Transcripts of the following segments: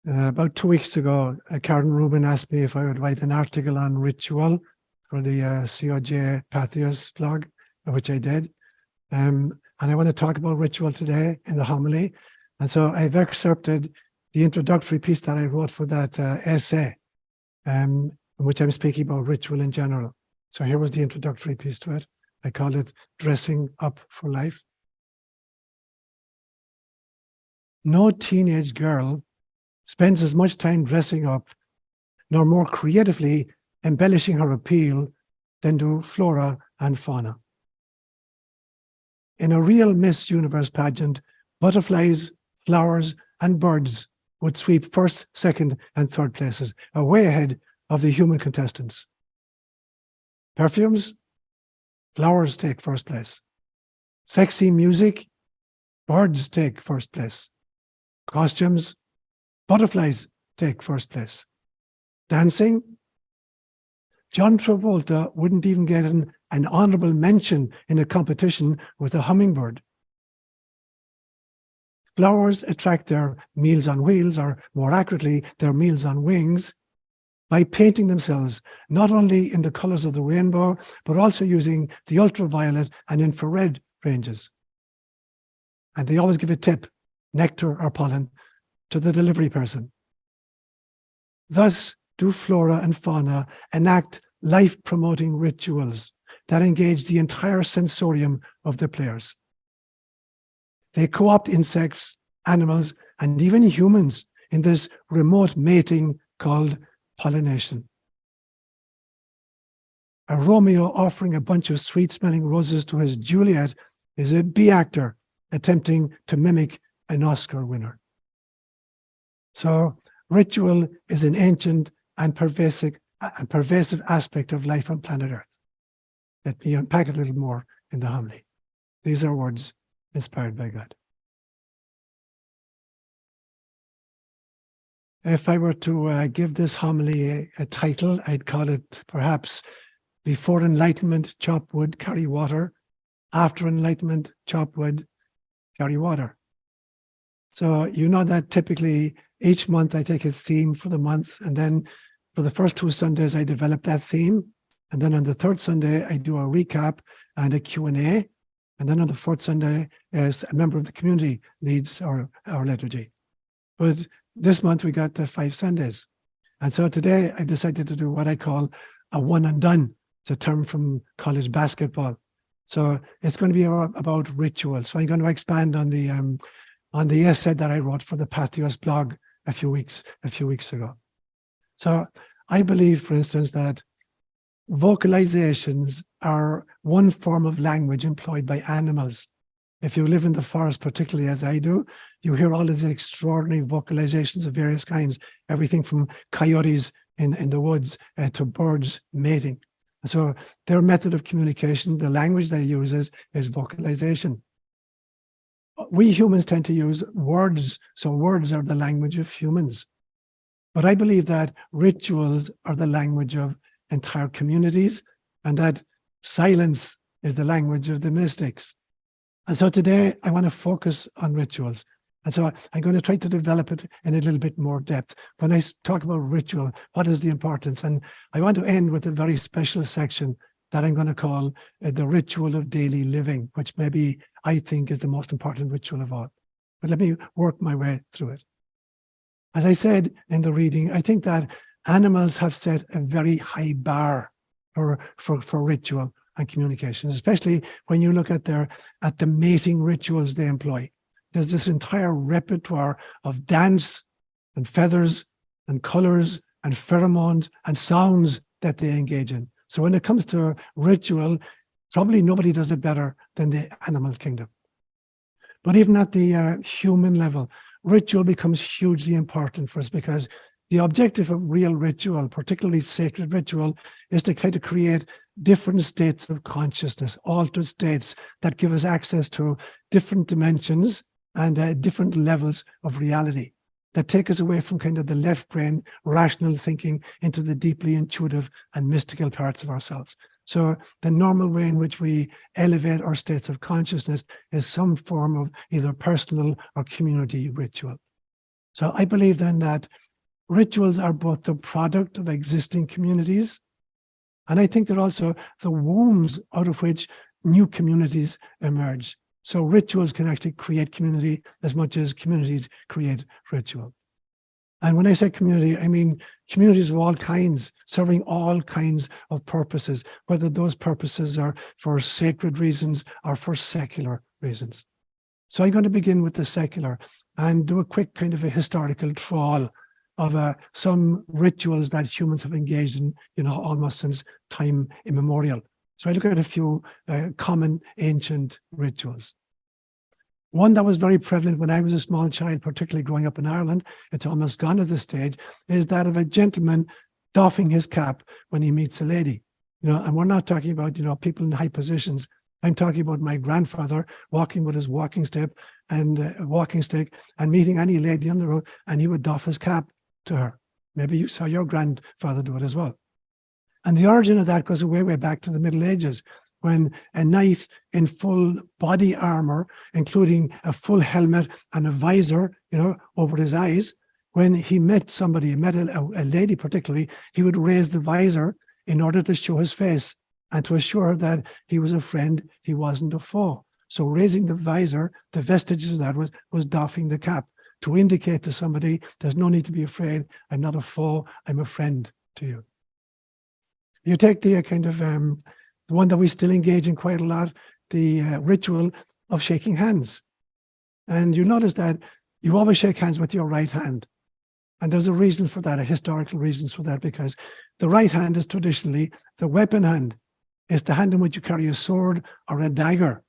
About 2 weeks ago, Karen Rubin asked me if I would write an article on ritual for the COJ Patheos blog, which I did. And I want to talk about ritual today in the homily. And so I've excerpted the introductory piece that I wrote for that essay, in which I'm speaking about ritual in general. So here was the introductory piece to it. I call it Dressing Up for Life. No teenage girl spends as much time dressing up, nor more creatively embellishing her appeal than do flora and fauna. In a real Miss Universe pageant, butterflies, flowers, and birds would sweep first, second, and third places, way ahead of the human contestants. Perfumes, flowers take first place. Sexy music, birds take first place. Costumes, butterflies take first place. Dancing, John Travolta wouldn't even get an honorable mention in a competition with a hummingbird. Flowers attract their meals on wheels, or more accurately, their meals on wings, by painting themselves not only in the colors of the rainbow, but also using the ultraviolet and infrared ranges. And they always give a tip, nectar or pollen, to the delivery person. Thus do flora and fauna enact life-promoting rituals that engage the entire sensorium of the players. They co-opt insects, animals, and even humans in this remote mating called pollination. A Romeo offering a bunch of sweet-smelling roses to his Juliet is a bee actor attempting to mimic an Oscar winner. So ritual is an ancient and pervasive aspect of life on planet Earth. Let me unpack it a little more in the homily. These are words inspired by God. If I were to give this homily a title, I'd call it perhaps Before Enlightenment, Chop Wood, Carry Water. After Enlightenment, Chop Wood, Carry Water. So you know that typically each month I take a theme for the month, and then for the first 2 Sundays I develop that theme, and then on the third Sunday I do a recap and a Q&A, and then on the fourth Sunday as a member of the community leads our liturgy. But this month we got 5 Sundays, and so today I decided to do what I call a one and done. It's a term from college basketball. So it's going to be about ritual. So I'm going to expand on the essay that I wrote for the Patheos blog a few weeks ago. So I believe, for instance, that vocalizations are one form of language employed by animals. If you live in the forest, particularly as I do, you hear all of these extraordinary vocalizations of various kinds, everything from coyotes in the woods to birds mating. And so their method of communication, the language they use is vocalization. We humans tend to use words, so words are the language of humans. But I believe that rituals are the language of entire communities, and that silence is the language of the mystics. And so today I want to focus on rituals. And so I'm going to try to develop it in a little bit more depth. When I talk about ritual, what is the importance? And I want to end with a very special section that I'm going to call the ritual of daily living, which maybe I think is the most important ritual of all. But let me work my way through it. As I said in the reading, I think that animals have set a very high bar for ritual and communication, especially when you look at the mating rituals they employ. There's this entire repertoire of dance and feathers and colors and pheromones and sounds that they engage in. So when it comes to ritual, probably nobody does it better than the animal kingdom. But even at the human level, ritual becomes hugely important for us, because the objective of real ritual, particularly sacred ritual, is to try to create different states of consciousness, altered states that give us access to different dimensions and different levels of reality that take us away from kind of the left brain rational thinking into the deeply intuitive and mystical parts of ourselves. So the normal way in which we elevate our states of consciousness is some form of either personal or community ritual. So I believe then that rituals are both the product of existing communities, and I think they're also the wombs out of which new communities emerge. So rituals can actually create community as much as communities create ritual. And when I say community, I mean communities of all kinds, serving all kinds of purposes, whether those purposes are for sacred reasons or for secular reasons. So I'm going to begin with the secular and do a quick kind of a historical trawl of some rituals that humans have engaged in, almost since time immemorial. So I look at a few common ancient rituals. One that was very prevalent when I was a small child, particularly growing up in Ireland, it's almost gone at this stage, is that of a gentleman doffing his cap when he meets a lady. And we're not talking about, people in high positions. I'm talking about my grandfather walking with his walking stick and meeting any lady on the road, and he would doff his cap to her. Maybe you saw your grandfather do it as well. And the origin of that goes way, way back to the Middle Ages, when a knight in full body armor, including a full helmet and a visor, over his eyes, when he met somebody, a lady particularly, he would raise the visor in order to show his face and to assure that he was a friend, he wasn't a foe. So raising the visor, the vestiges of that was doffing the cap to indicate to somebody, there's no need to be afraid, I'm not a foe, I'm a friend to you. You take the kind of the one that we still engage in quite a lot, the ritual of shaking hands. And you notice that you always shake hands with your right hand. And there's a reason for that, a historical reasons for that, because the right hand is traditionally the weapon hand. It's the hand in which you carry a sword or a dagger.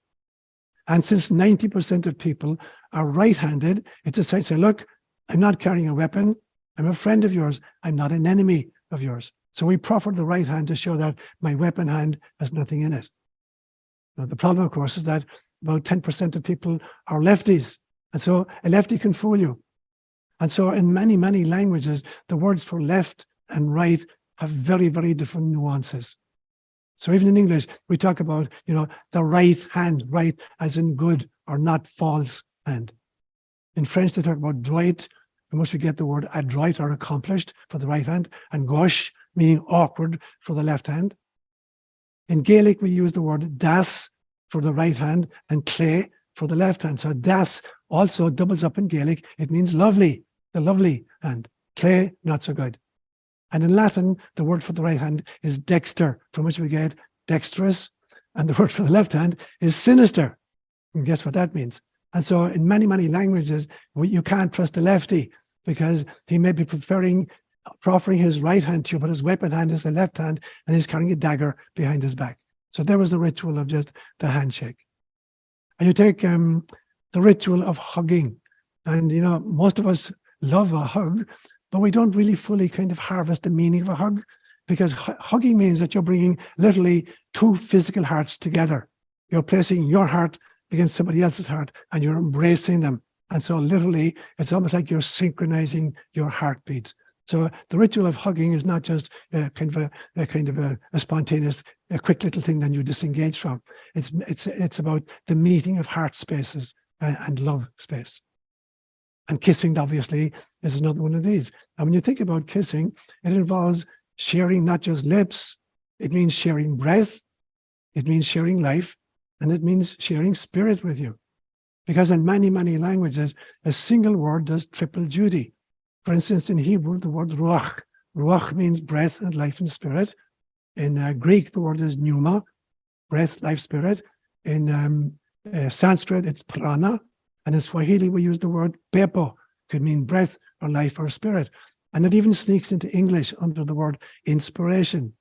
And since 90% of people are right-handed, it's a sign to say, look, I'm not carrying a weapon. I'm a friend of yours. I'm not an enemy of yours. So we proffer the right hand to show that my weapon hand has nothing in it. Now, the problem, of course, is that about 10% of people are lefties. And so a lefty can fool you. And so in many, many languages, the words for left and right have very, very different nuances. So even in English, we talk about, the right hand, right as in good or not false hand. In French, they talk about droit, from which we get the word adroit or accomplished for the right hand, and gauche, meaning awkward for the left hand. In Gaelic, we use the word das for the right hand and clé for the left hand. So das also doubles up in Gaelic. It means lovely, the lovely hand. Clé, not so good. And in Latin, the word for the right hand is dexter, from which we get dexterous. And the word for the left hand is sinister. And guess what that means? And so in many, many languages, you can't trust a lefty because he may be proffering his right hand to you, but his weapon hand is the left hand, and he's carrying a dagger behind his back. So there was the ritual of just the handshake. And you take the ritual of hugging. And, most of us love a hug, but we don't really fully kind of harvest the meaning of a hug, because hugging means that you're bringing literally two physical hearts together. You're placing your heart against somebody else's heart and you're embracing them. And so literally, it's almost like you're synchronizing your heartbeat. So the ritual of hugging is not just a spontaneous, a quick little thing that you disengage from. It's about the meeting of heart spaces and love space. And kissing, obviously, is another one of these. And when you think about kissing, it involves sharing not just lips, it means sharing breath, it means sharing life, and it means sharing spirit with you. Because in many, many languages, a single word does triple duty. For instance, in Hebrew, the word ruach. Ruach means breath and life and spirit. In Greek, the word is pneuma, breath, life, spirit. In Sanskrit, it's prana. And in Swahili, we use the word pepo, could mean breath or life or spirit. And it even sneaks into English under the word inspiration.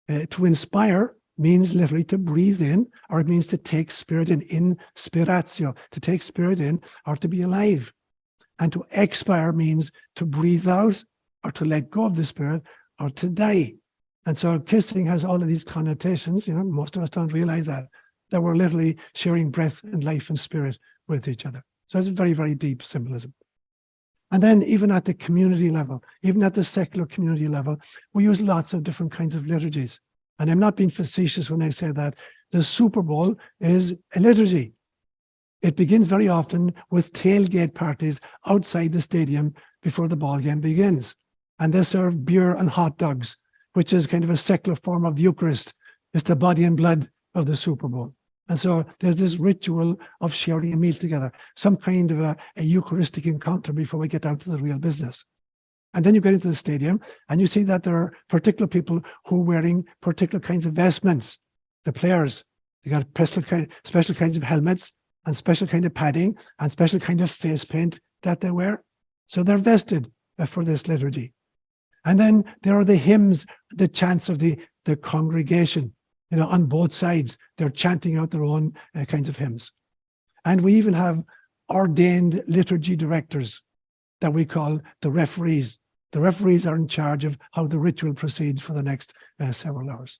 To inspire means literally to breathe in, or it means to take spirit in, inspiratio, to take spirit in or to be alive. And to expire means to breathe out or to let go of the spirit or to die. And so kissing has all of these connotations, most of us don't realize that we're literally sharing breath and life and spirit with each other. So it's very, very deep symbolism. And then even at the community level, even at the secular community level, we use lots of different kinds of liturgies. And I'm not being facetious when I say that the Super Bowl is a liturgy. It begins very often with tailgate parties outside the stadium before the ball game begins. And they serve beer and hot dogs, which is kind of a secular form of Eucharist. It's the body and blood of the Super Bowl. And so there's this ritual of sharing a meal together, some kind of a Eucharistic encounter before we get down to the real business. And then you get into the stadium and you see that there are particular people who are wearing particular kinds of vestments. The players, they got special kinds of helmets and special kind of padding and special kind of face paint that they wear. So they're vested for this liturgy. And then there are the hymns, the chants of the congregation. You know, on both sides, they're chanting out their own kinds of hymns. And we even have ordained liturgy directors that we call the referees. The referees are in charge of how the ritual proceeds for the next several hours.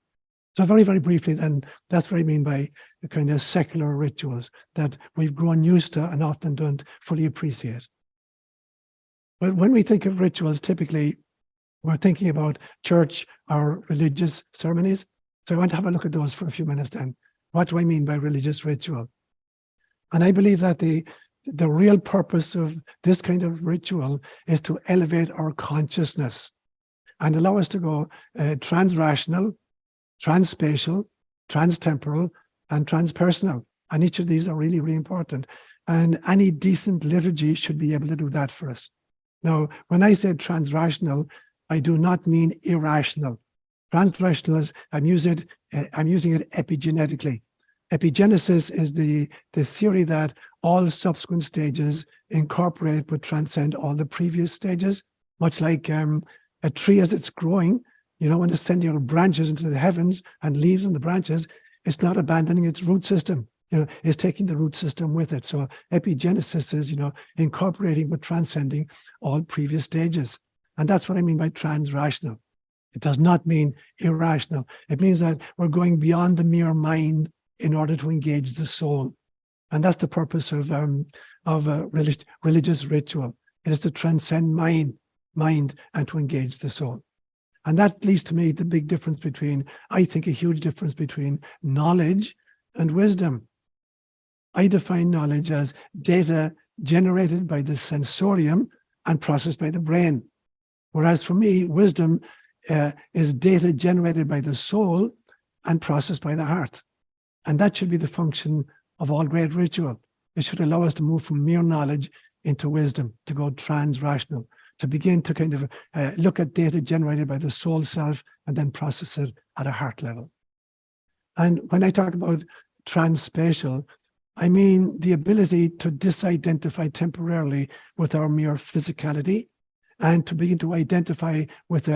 So very, very briefly, then, that's what I mean by the kind of secular rituals that we've grown used to and often don't fully appreciate. But when we think of rituals, typically, we're thinking about church or religious ceremonies. So I want to have a look at those for a few minutes then. What do I mean by religious ritual? And I believe that the real purpose of this kind of ritual is to elevate our consciousness and allow us to go trans-rational, trans-spatial, trans-temporal, and trans-personal. And each of these are really, really important. And any decent liturgy should be able to do that for us. Now, when I say trans-rational, I do not mean irrational. Trans-rational is, I'm using it epigenetically. Epigenesis is the theory that all subsequent stages incorporate but transcend all the previous stages, much like a tree as it's growing, you know, when it's sending out branches into the heavens and leaves on the branches, it's not abandoning its root system, you know, it's taking the root system with it. So epigenesis is, you know, incorporating but transcending all previous stages. And that's what I mean by trans-rational. It does not mean irrational. It means that we're going beyond the mere mind in order to engage the soul. And that's the purpose of religious ritual. It is to transcend mind and to engage the soul. And that leads to me the big difference between, I think a huge difference between knowledge and wisdom. I define knowledge as data generated by the sensorium and processed by the brain. Whereas for me, wisdom is data generated by the soul and processed by the heart. And that should be the function of all great ritual. It should allow us to move from mere knowledge into wisdom, to go trans-rational, to begin to kind of look at data generated by the soul self and then process it at a heart level. And when I talk about trans-spatial, I mean the ability to disidentify temporarily with our mere physicality and to begin to identify with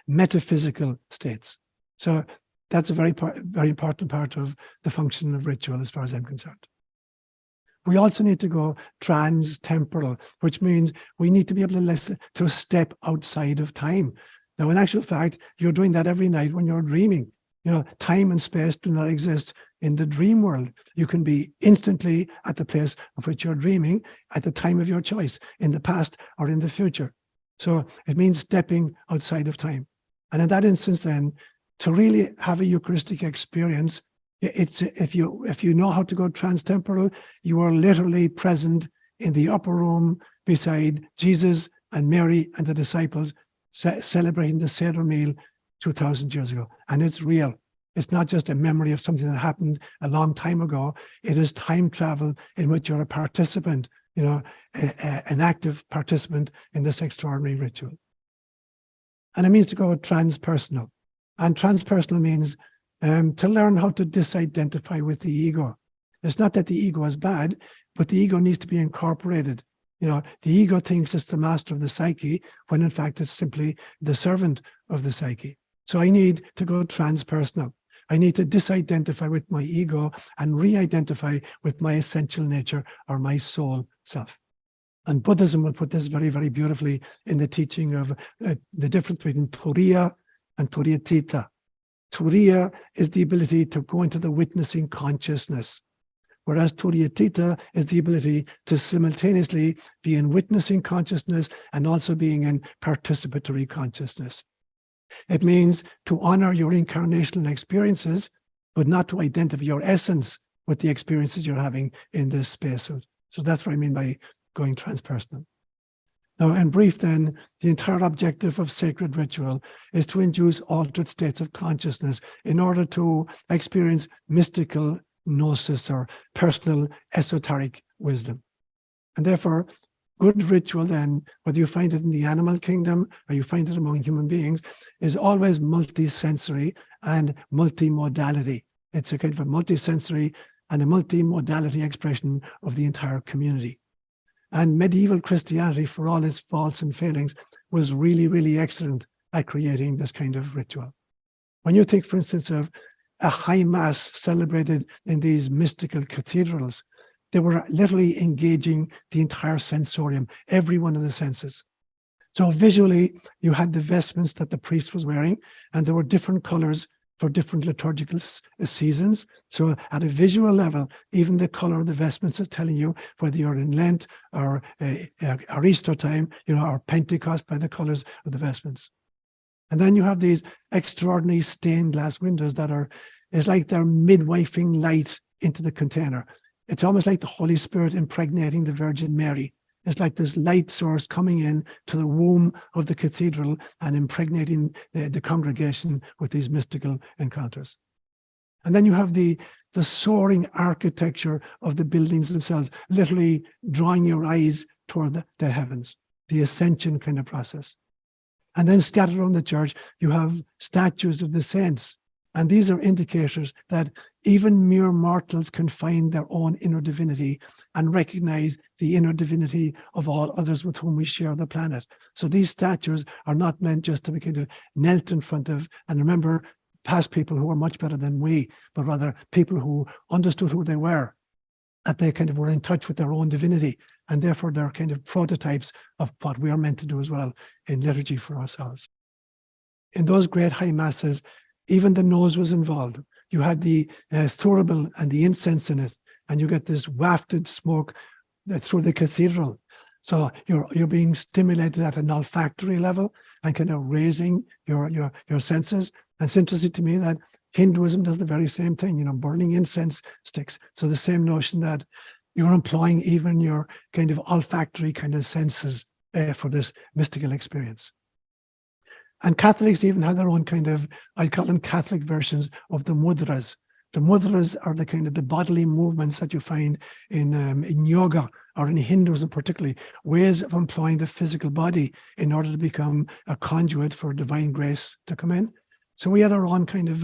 metaphysical states. So that's a very important part of the function of ritual as far as I'm concerned. We also need to go trans-temporal, which means we need to be able to listen to step outside of time. Now, in actual fact, you're doing that every night when you're dreaming. You know, time and space do not exist in the dream world. You can be instantly at the place of which you're dreaming at the time of your choice, in the past or in the future. So it means stepping outside of time. And in that instance, then, to really have a Eucharistic experience, it's if you know how to go trans-temporal, you are literally present in the upper room beside Jesus and Mary and the disciples celebrating the Seder meal 2,000 years ago. And it's real. It's not just a memory of something that happened a long time ago. It is time travel in which you're a participant, you know, an active participant in this extraordinary ritual. And it means to go transpersonal. And transpersonal means to learn how to disidentify with the ego. It's not that the ego is bad, but the ego needs to be incorporated. You know, the ego thinks it's the master of the psyche, when in fact it's simply the servant of the psyche. So I need to go transpersonal. I need to disidentify with my ego and re-identify with my essential nature or my soul self. And Buddhism will put this very, very beautifully in the teaching of the difference between Turiya and Turiyatita. Turiya is the ability to go into the witnessing consciousness, whereas Turiyatita is the ability to simultaneously be in witnessing consciousness and also being in participatory consciousness. It means to honor your incarnational experiences, but not to identify your essence with the experiences you're having in this spacesuit. So that's what I mean by going transpersonal. Now, in brief then, the entire objective of sacred ritual is to induce altered states of consciousness in order to experience mystical gnosis or personal esoteric wisdom. And therefore, good ritual then, whether you find it in the animal kingdom or you find it among human beings, is always multisensory and multimodality. It's a kind of a multisensory and a multimodality expression of the entire community. And medieval Christianity, for all its faults and failings, was really, really excellent at creating this kind of ritual. When you think, for instance, of a high mass celebrated in these mystical cathedrals, they were literally engaging the entire sensorium, every one of the senses. So visually, you had the vestments that the priest was wearing, and there were different colors for different liturgical seasons. So at a visual level, even the color of the vestments is telling you whether you're in Lent or Easter time, or Pentecost by the colors of the vestments. And then you have these extraordinary stained glass windows that it's like they're midwifing light into the container. It's almost like the Holy Spirit impregnating the Virgin Mary. It's like this light source coming in to the womb of the cathedral and impregnating the congregation with these mystical encounters. And then you have the soaring architecture of the buildings themselves, literally drawing your eyes toward the heavens, the ascension kind of process. And then scattered around the church, you have statues of the saints. And these are indicators that even mere mortals can find their own inner divinity and recognize the inner divinity of all others with whom we share the planet. So these statues are not meant just to be kind of knelt in front of and remember past people who were much better than we, but rather people who understood who they were, that they kind of were in touch with their own divinity, and therefore they're kind of prototypes of what we are meant to do as well in liturgy for ourselves. In those great high masses, even the nose was involved. You had the thurible and the incense in it, and you get this wafted smoke through the cathedral. So you're being stimulated at an olfactory level and kind of raising your senses. And it's interesting to me that Hinduism does the very same thing, burning incense sticks. So the same notion that you're employing even your kind of olfactory kind of senses for this mystical experience. And Catholics even have their own kind of, I call them Catholic versions of the mudras. The mudras are the kind of the bodily movements that you find in yoga or in Hinduism particularly, ways of employing the physical body in order to become a conduit for divine grace to come in. So we had our own kind of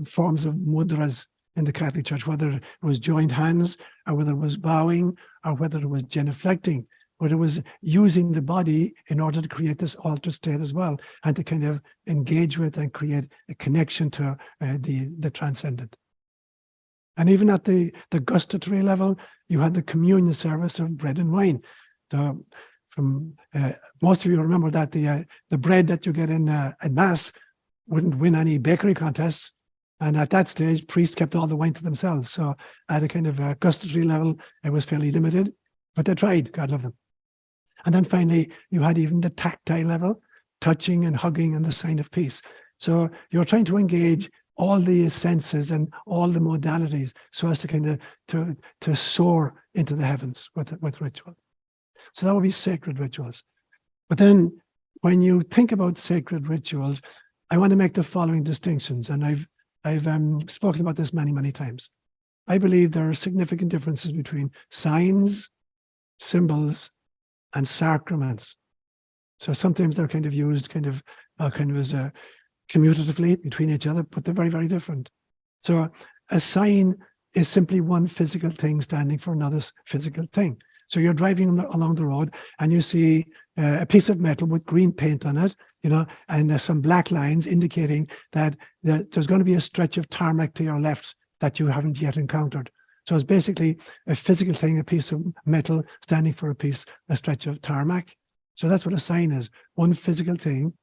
forms of mudras in the Catholic Church, whether it was joined hands or whether it was bowing or whether it was genuflecting. But it was using the body in order to create this altered state as well, and to kind of engage with and create a connection to the transcendent. And even at the gustatory level, you had the communion service of bread and wine. Most of you remember that the bread that you get in at Mass wouldn't win any bakery contests. And at that stage, priests kept all the wine to themselves. So at a kind of gustatory level, it was fairly limited, but they tried, God love them. And then finally, you had even the tactile level, touching and hugging and the sign of peace. So you're trying to engage all the senses and all the modalities so as to kind of to soar into the heavens with ritual. So that would be sacred rituals. But then when you think about sacred rituals, I want to make the following distinctions. And I've spoken about this many, many times. I believe there are significant differences between signs, symbols, and sacraments. So sometimes they're kind of used kind of as a commutatively between each other, but they're very, very different. So a sign is simply one physical thing standing for another physical thing. So you're driving along the road and you see a piece of metal with green paint on it, and there's some black lines indicating that there's going to be a stretch of tarmac to your left that you haven't yet encountered. So it's basically a physical thing, a piece of metal standing for a stretch of tarmac. So that's what a sign is, one physical thing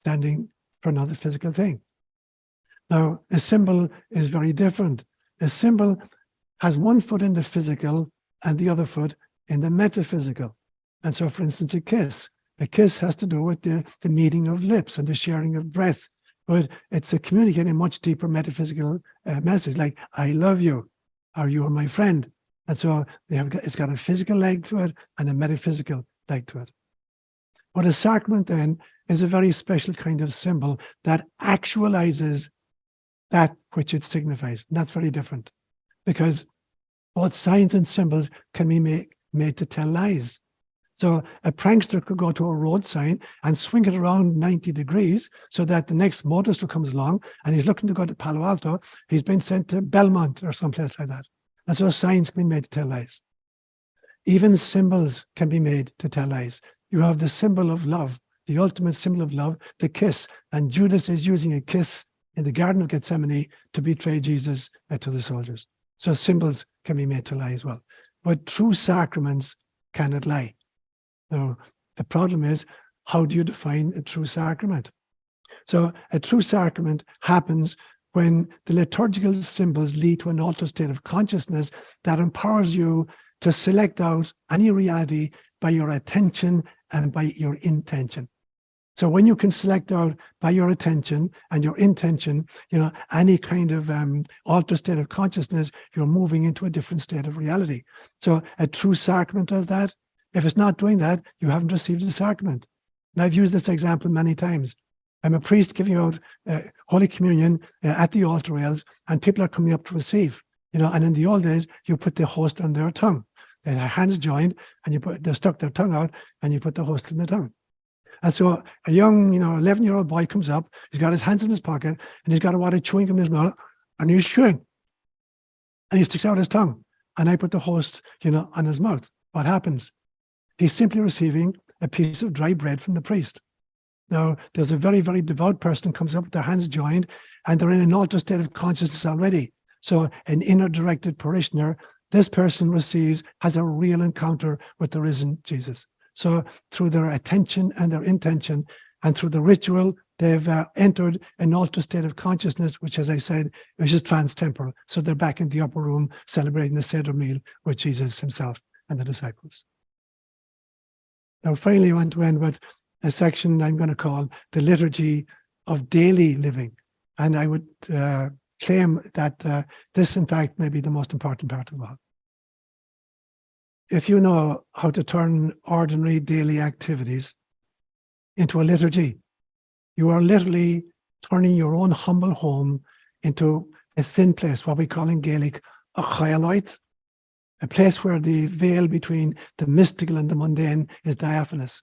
standing for another physical thing. Now, a symbol is very different. A symbol has one foot in the physical and the other foot in the metaphysical. And so, for instance, a kiss has to do with the meeting of lips and the sharing of breath, but it's a communicating a much deeper metaphysical message, like, I love you. or you are my friend. And so it's got a physical leg to it and a metaphysical leg to it. But a sacrament then is a very special kind of symbol that actualizes that which it signifies. And that's very different, because both signs and symbols can be made to tell lies. So a prankster could go to a road sign and swing it around 90 degrees so that the next motorist who comes along and he's looking to go to Palo Alto, he's been sent to Belmont or someplace like that. And so signs can be made to tell lies. Even symbols can be made to tell lies. You have the symbol of love, the ultimate symbol of love, the kiss. And Judas is using a kiss in the Garden of Gethsemane to betray Jesus to the soldiers. So symbols can be made to lie as well. But true sacraments cannot lie. Now, the problem is, how do you define a true sacrament? So a true sacrament happens when the liturgical symbols lead to an altered state of consciousness that empowers you to select out any reality by your attention and by your intention. So when you can select out by your attention and your intention, any kind of altered state of consciousness, you're moving into a different state of reality. So a true sacrament does that. If it's not doing that, you haven't received the sacrament. And I've used this example many times. I'm a priest giving out Holy Communion at the altar rails, and people are coming up to receive. And in the old days, you put the host on their tongue. Their hands joined, and they stuck their tongue out, and you put the host in the tongue. And so a young, 11-year-old boy comes up, he's got his hands in his pocket, and he's got a wad of chewing gum in his mouth, and he's chewing. And he sticks out his tongue, and I put the host, on his mouth. What happens? He's simply receiving a piece of dry bread from the priest. Now, there's a very, very devout person who comes up with their hands joined, and they're in an altered state of consciousness already. So an inner directed parishioner, this person has a real encounter with the risen Jesus. So through their attention and their intention, and through the ritual, they've entered an altered state of consciousness, which, as I said, which is trans-temporal. So they're back in the upper room celebrating the Seder meal with Jesus himself and the disciples. Now, finally, I want to end with a section I'm going to call the Liturgy of Daily Living. And I would claim that this, in fact, may be the most important part of all. If you know how to turn ordinary daily activities into a liturgy, you are literally turning your own humble home into a thin place, what we call in Gaelic, ÓLaoire, a place where the veil between the mystical and the mundane is diaphanous.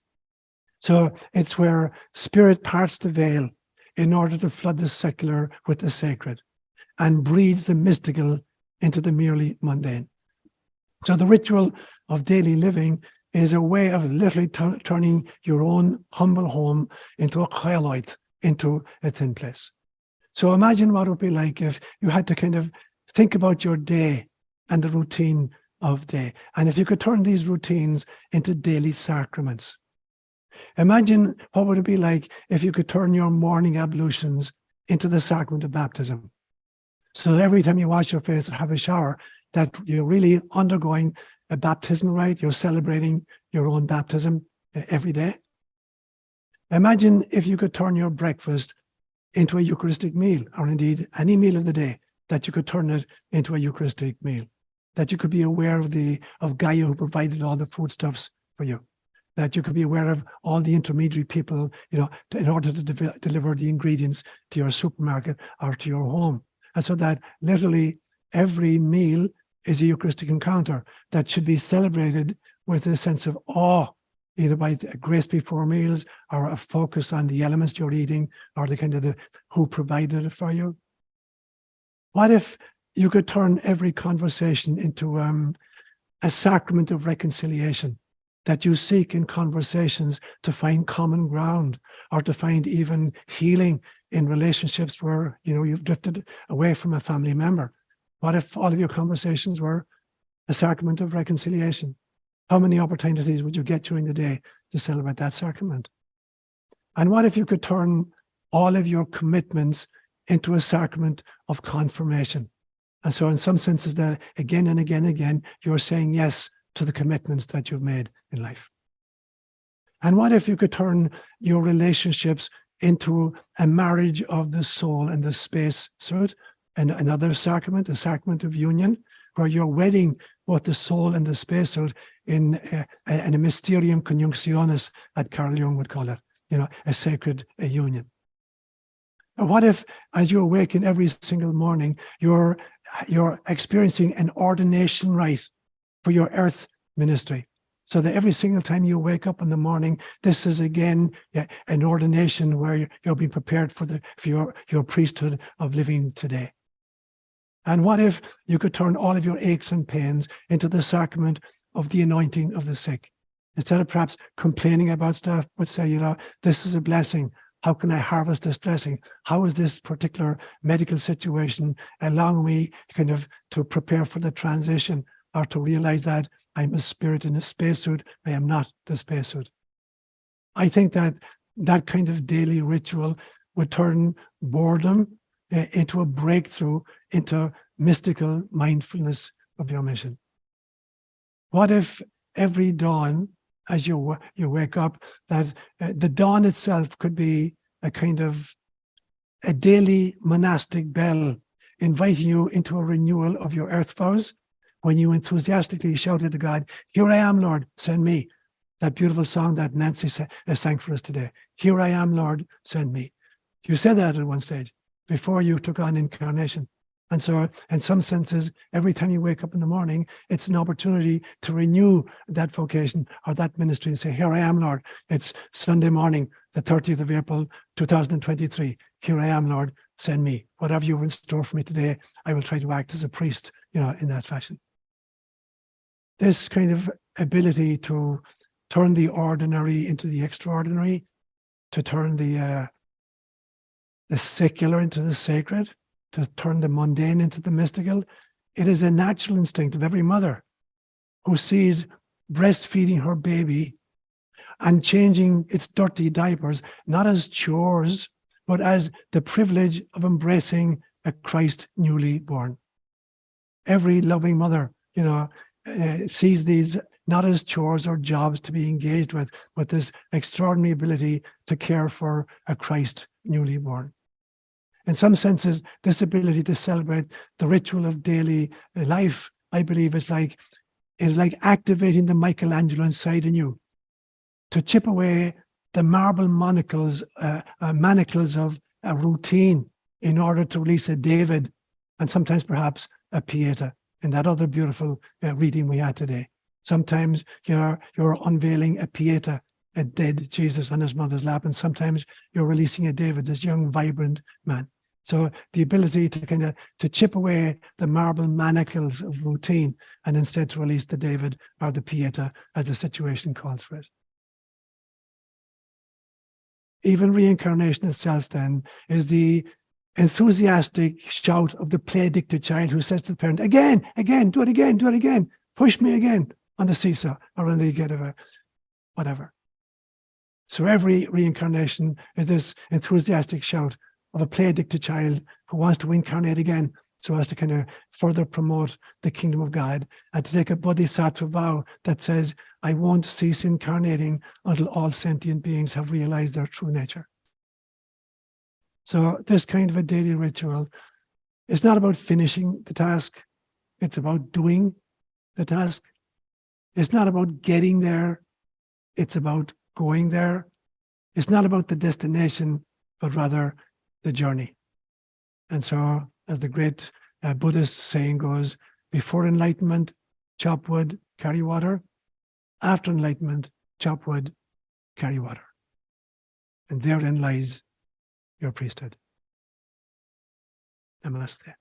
So it's where spirit parts the veil in order to flood the secular with the sacred and breeds the mystical into the merely mundane. So the ritual of daily living is a way of literally turning your own humble home into ÓLaoire, into a thin place. So imagine what it would be like if you had to kind of think about your day and the routine of day. And if you could turn these routines into daily sacraments. Imagine what would it be like if you could turn your morning ablutions into the sacrament of baptism. So that every time you wash your face or have a shower, that you're really undergoing a baptismal rite, you're celebrating your own baptism every day. Imagine if you could turn your breakfast into a Eucharistic meal, or indeed any meal of the day, that you could turn it into a Eucharistic meal, that you could be aware of Gaia who provided all the foodstuffs for you, that you could be aware of all the intermediary people, in order to deliver the ingredients to your supermarket or to your home. And so that literally every meal is a Eucharistic encounter that should be celebrated with a sense of awe, either by grace before meals or a focus on the elements you're eating or the who provided it for you. What if you could turn every conversation into a sacrament of reconciliation, that you seek in conversations to find common ground or to find even healing in relationships where you've drifted away from a family member? What if all of your conversations were a sacrament of reconciliation? How many opportunities would you get during the day to celebrate that sacrament? And what if you could turn all of your commitments into a sacrament of confirmation? And so in some senses that again and again and again, you're saying yes to the commitments that you've made in life. And what if you could turn your relationships into a marriage of the soul and the space suit, another sacrament, a sacrament of union, where you're wedding both the soul and the spacesuit in a mysterium conjunctionis, as Carl Jung would call it, a sacred union. And what if, as you awaken every single morning, you're experiencing an ordination rite for your earth ministry, so that every single time you wake up in the morning, this is again an ordination where you're being prepared for your priesthood of living today. And what if you could turn all of your aches and pains into the sacrament of the anointing of the sick? Instead of perhaps complaining about stuff, but say, this is a blessing. How can I harvest this blessing? How is this particular medical situation allowing me to prepare for the transition, or to realize that I'm a spirit in a spacesuit, I am not the spacesuit? I think that kind of daily ritual would turn boredom into a breakthrough into mystical mindfulness of your mission. What if every dawn, as you wake up, that the dawn itself could be a kind of a daily monastic bell inviting you into a renewal of your earth vows, when you enthusiastically shouted to God, "Here I am, Lord, send me." That beautiful song that Nancy sang for us today. "Here I am, Lord, send me." You said that at one stage before you took on incarnation. And so, in some senses, every time you wake up in the morning, it's an opportunity to renew that vocation or that ministry and say, "Here I am, Lord." It's Sunday morning, the 30th of April, 2023. "Here I am, Lord, send me." Whatever you have in store for me today, I will try to act as a priest, in that fashion. This kind of ability to turn the ordinary into the extraordinary, to turn the secular into the sacred, to turn the mundane into the mystical, it is a natural instinct of every mother who sees breastfeeding her baby and changing its dirty diapers, not as chores, but as the privilege of embracing a Christ newly born. Every loving mother, sees these not as chores or jobs to be engaged with, but this extraordinary ability to care for a Christ newly born. In some senses, this ability to celebrate the ritual of daily life, I believe, is like activating the Michelangelo inside in you, to chip away the marble manacles of a routine in order to release a David, and sometimes perhaps a Pieta, in that other beautiful reading we had today. Sometimes you're unveiling a Pieta, a dead Jesus on his mother's lap, and sometimes you're releasing a David, this young, vibrant man. So the ability to chip away the marble manacles of routine and instead to release the David or the Pieta as the situation calls for it. Even reincarnation itself then is the enthusiastic shout of the play-addicted child who says to the parent, "Again, do it again, push me again," on the seesaw or on the getaway, whatever. So every reincarnation is this enthusiastic shout of a play-addicted child who wants to incarnate again so as to further promote the kingdom of God and to take a bodhisattva vow that says, "I won't cease incarnating until all sentient beings have realized their true nature." So this kind of a daily ritual is not about finishing the task. It's about doing the task. It's not about getting there. It's about going there. It's not about the destination, but rather the journey. And so, as the great Buddhist saying goes, before enlightenment, chop wood, carry water. After enlightenment, chop wood, carry water. And therein lies your priesthood. Namaste.